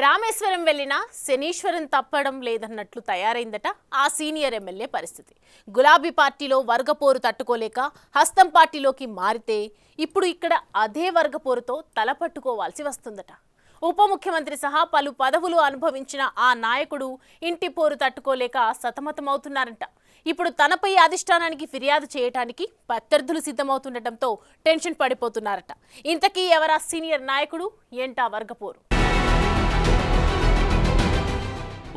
రామేశ్వరం వెళ్లినా శనీశ్వరం తప్పడం లేదన్నట్లు తయారైందట ఆ సీనియర్ ఎమ్మెల్యే పరిస్థితి. గులాబీ పార్టీలో వర్గపోరు తట్టుకోలేక హస్తం పార్టీలోకి మారితే ఇప్పుడు ఇక్కడ అదే వర్గపోరుతో తలపట్టుకోవాల్సి వస్తుందట. ఉప ముఖ్యమంత్రి సహా పలు పదవులు అనుభవించిన ఆ నాయకుడు ఇంటి పోరు తట్టుకోలేక సతమతమవుతున్నారంట. ఇప్పుడు తనపై అధిష్టానానికి ఫిర్యాదు చేయడానికి ప్రత్యర్థులు సిద్ధమవుతుండటంతో టెన్షన్ పడిపోతున్నారట. ఇంతకీ ఎవరా సీనియర్ నాయకుడు, ఏంటా వర్గపోరు?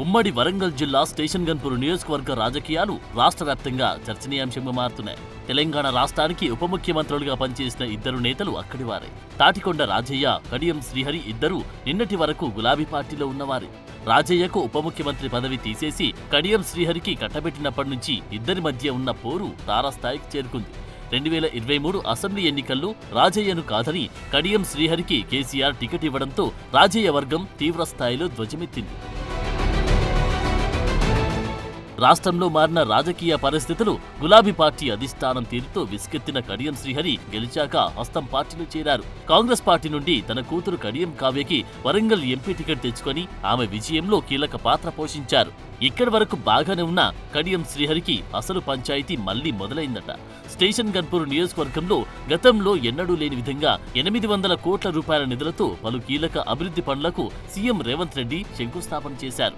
ఉమ్మడి వరంగల్ జిల్లా స్టేషన్ గన్పూర్ నియోజకవర్గ రాజకీయాలు రాష్ట్ర వ్యాప్తంగా చర్చనీయాంశంగా మారుతున్నాయి. తెలంగాణ రాష్ట్రానికి ఉప ముఖ్యమంత్రులుగా పనిచేసిన ఇద్దరు నేతలు అక్కడి వారే. తాటికొండ రాజయ్య, కడియం శ్రీహరి ఇద్దరు నిన్నటి వరకు గులాబీ పార్టీలో ఉన్నవారే. రాజయ్యకు ఉప ముఖ్యమంత్రి పదవి తీసేసి కడియం శ్రీహరికి కట్టబెట్టినప్పటి నుంచి ఇద్దరి మధ్య ఉన్న పోరు తారాస్థాయికి చేరుకుంది. 2023 అసెంబ్లీ ఎన్నికల్లో రాజయ్యను కాదని కడియం శ్రీహరికి కేసీఆర్ టికెట్ ఇవ్వడంతో రాజయ్య వర్గం తీవ్ర స్థాయిలో ధ్వజమెత్తింది. రాష్ట్రంలో మారిన రాజకీయ పరిస్థితులు, గులాబీ పార్టీ అధిష్టానం తీరుతో విసుకెత్తిన కడియం శ్రీహరి గెలిచాక హస్తం పార్టీలో చేరారు. కాంగ్రెస్ పార్టీ నుండి తన కూతురు కడియం కావ్యకి వరంగల్ ఎంపీ టికెట్ తెచ్చుకొని ఆమె విజయంలో కీలక పాత్ర పోషించారు. ఇక్కడి వరకు బాగానే ఉన్న కడియం శ్రీహరికి అసలు పంచాయతీ మళ్లీ మొదలైందట. స్టేషన్ గన్పూర్ నియోజకవర్గంలో గతంలో ఎన్నడూ లేని విధంగా 800 కోట్ల రూపాయల నిధులతో పలు కీలక అభివృద్ధి పనులకు సీఎం రేవంత్ రెడ్డి శంకుస్థాపన చేశారు.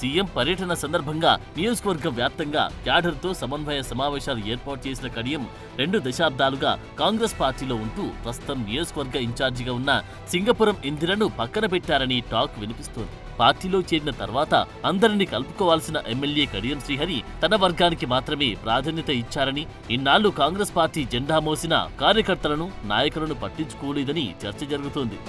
సీఎం పర్యటన సందర్భంగా నియోజకవర్గం వ్యాప్తంగా క్యాడర్తో సమన్వయ సమావేశాలు ఏర్పాటు చేసిన కడియం 2 దశాబ్దాలుగా కాంగ్రెస్ పార్టీలో ఉంటూ ప్రస్తుతం నియోజకవర్గ ఇన్ఛార్జిగా ఉన్న సింగపురం ఇందిరను పక్కన పెట్టారని టాక్ వినిపిస్తోంది. పార్టీలో చేరిన తర్వాత అందరినీ కలుపుకోవాల్సిన ఎమ్మెల్యే కడియం శ్రీహరి తన వర్గానికి మాత్రమే ప్రాధాన్యత ఇచ్చారని, ఇన్నాళ్లు కాంగ్రెస్ పార్టీ జెండా మోసిన కార్యకర్తలను, నాయకులను పట్టించుకోలేదని చర్చ జరుగుతోంది.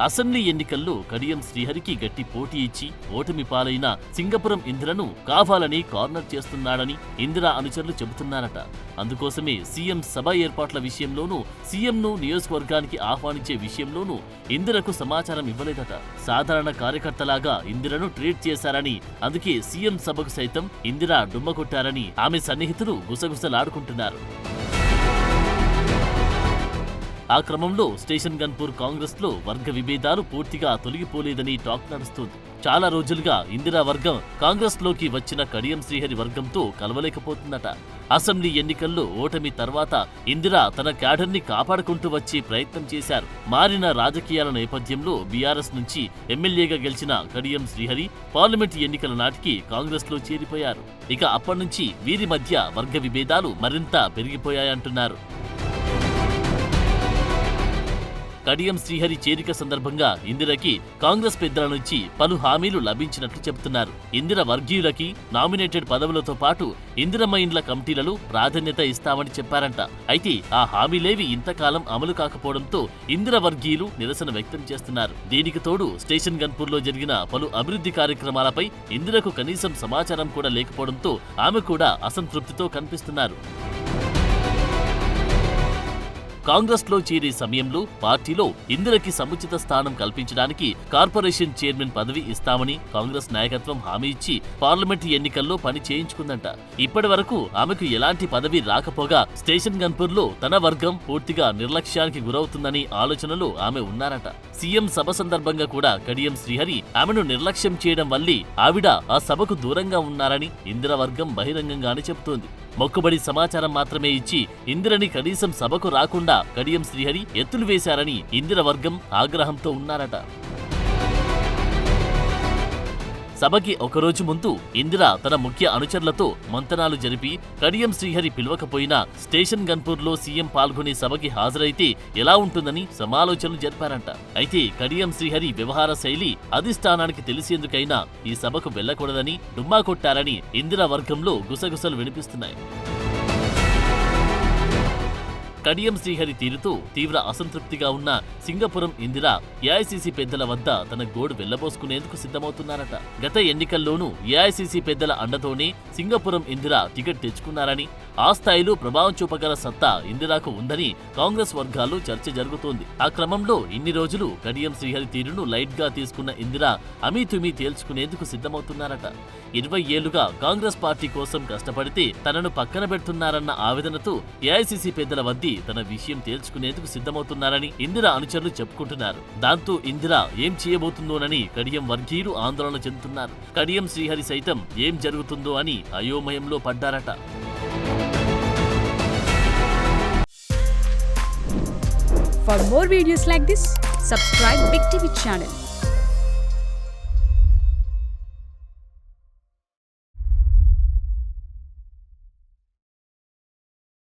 అసెంబ్లీ ఎన్నికల్లో కడియం శ్రీహరికి గట్టి పోటీ ఇచ్చి ఓటమి పాలైన సింగపురం ఇందిరను కావాలని కార్నర్ చేస్తున్నాడని ఇందిరా అనుచరులు చెబుతున్నారట. అందుకోసమే సీఎం సభ ఏర్పాట్ల విషయంలోనూ, సీఎంను నియోజకవర్గానికి ఆహ్వానించే విషయంలోనూ ఇందిరకు సమాచారం ఇవ్వలేదట. సాధారణ కార్యకర్తలాగా ఇందిరను ట్రీట్ చేశారని, అందుకే సీఎం సభకు సైతం ఇందిరా డుమ్మ కొట్టారని ఆమె సన్నిహితులు గుసగుసలాడుకుంటున్నారు. ఆ క్రమంలో స్టేషన్ గన్పూర్ కాంగ్రెస్ లో వర్గ విభేదాలు పూర్తిగా తొలగిపోలేదని టాక్ నడుస్తోంది. చాలా రోజులుగా ఇందిరా వర్గం కాంగ్రెస్ లోకి వచ్చిన కడియం శ్రీహరి వర్గంతో కలవలేకపోతుందట. అసెంబ్లీ ఎన్నికల్లో ఓటమి తర్వాత ఇందిరా తన క్యాడర్ని కాపాడుకుంటూ వచ్చే ప్రయత్నం చేశారు. మారిన రాజకీయాల నేపథ్యంలో బీఆర్ఎస్ నుంచి ఎమ్మెల్యేగా గెలిచిన కడియం శ్రీహరి పార్లమెంట్ ఎన్నికల నాటికి కాంగ్రెస్ లో చేరిపోయారు. ఇక అప్పటి వీరి మధ్య వర్గ విభేదాలు మరింత పెరిగిపోయాయంటున్నారు. కడియం శ్రీహరి చేరిక సందర్భంగా ఇందిరకి కాంగ్రెస్ పెద్దల నుంచి పలు హామీలు లభించినట్లు చెబుతున్నారు. ఇందిర వర్గీయులకి నామినేటెడ్ పదవులతో పాటు ఇందిరమ్మ ఇండ్ల కమిటీలలో ప్రాధాన్యత ఇస్తామని చెప్పారంట. అయితే ఆ హామీలేవి ఇంతకాలం అమలు కాకపోవడంతో ఇందిర వర్గీయులు నిరసన వ్యక్తం చేస్తున్నారు. దీనికి తోడు స్టేషన్ గన్పూర్లో జరిగిన పలు అభివృద్ధి కార్యక్రమాలపై ఇందిరకు కనీసం సమాచారం కూడా లేకపోవడంతో ఆమె కూడా అసంతృప్తితో కనిపిస్తున్నారు. కాంగ్రెస్ లో చేరే సమయంలో పార్టీలో ఇందిరకి సముచిత స్థానం కల్పించడానికి కార్పొరేషన్ చైర్మన్ పదవి ఇస్తామని కాంగ్రెస్ నాయకత్వం హామీ ఇచ్చి పార్లమెంటు ఎన్నికల్లో పని చేయించుకుందంట. ఇప్పటి వరకు ఆమెకు ఎలాంటి పదవి రాకపోగా స్టేషన్ గన్పూర్ లో తన వర్గం పూర్తిగా నిర్లక్ష్యానికి గురవుతుందని ఆలోచనలో ఆమె ఉన్నారట. సీఎం సభ సందర్భంగా కూడా కడియం శ్రీహరి ఆమెను నిర్లక్ష్యం చేయడం వల్లే ఆవిడ ఆ సభకు దూరంగా ఉన్నారని ఇందిర వర్గం బహిరంగంగానే చెబుతోంది. మొక్కుబడి సమాచారం మాత్రమే ఇచ్చి ఇందిరని కనీసం సభకు రాకుండా కడియం శ్రీహరి ఎత్తులు వేశారని ఇందిర వర్గం ఆగ్రహంతో ఉన్నారట. సభకి ఒకరోజు ముందు ఇందిర తన ముఖ్య అనుచరులతో మంతనాలు జరిపి కడియం శ్రీహరి పిలవకపోయినా స్టేషన్ గన్పూర్ లో సీఎం పాల్గొనే సభకి హాజరైతే ఎలా ఉంటుందని సమాలోచనలు జరిపారంట. అయితే కడియం శ్రీహరి వ్యవహార శైలి అధిష్టానానికి తెలిసేందుకైనా ఈ సభకు వెళ్లకూడదని డుమ్మా కొట్టారని ఇందిర వర్గంలో గుసగుసలు వినిపిస్తున్నాయి. కడియం శ్రీహరి తీరుతో తీవ్ర అసంతృప్తిగా ఉన్న సింగపురం ఇందిర ఏఐసీసీ పెద్దల వద్ద తన గోడు వెళ్లబోసుకునేందుకు సిద్ధమవుతున్నారట. గత ఎన్నికల్లోనూ ఏఐసీసీ పెద్దల అండతోనే సింగపురం ఇందిర టికెట్ తెచ్చుకున్నారని, ఆ స్థాయిలో ప్రభావం చూపగల సత్తా ఇందిరాకు ఉందని కాంగ్రెస్ వర్గాల్లో చర్చ జరుగుతోంది. ఆ క్రమంలో ఇన్ని రోజులు కడియం శ్రీహరి తీరును లైట్ గా తీసుకున్న ఇందిర అమీతుమీ తేల్చుకునేందుకు సిద్ధమవుతున్నారట. 20 ఏళ్లుగా కాంగ్రెస్ పార్టీ కోసం కష్టపడితే తనను పక్కన పెడుతున్నారన్న ఆవేదనతో ఏఐసీసీ పెద్దల వద్ద తన విషయం తేల్చుకునేందుకు సిద్ధమవుతున్నారని ఇందిర అనుచరులు చెప్పుకుంటున్నారు. దాంతో ఇందిర ఏం చేయబోతుందోనని కడియం వర్గీయులు ఆందోళన చెందుతున్నారు. కడియం శ్రీహరి సైతం ఏం జరుగుతుందో అని అయోమయంలో పడ్డారట. For more videos like this, subscribe Big TV channel.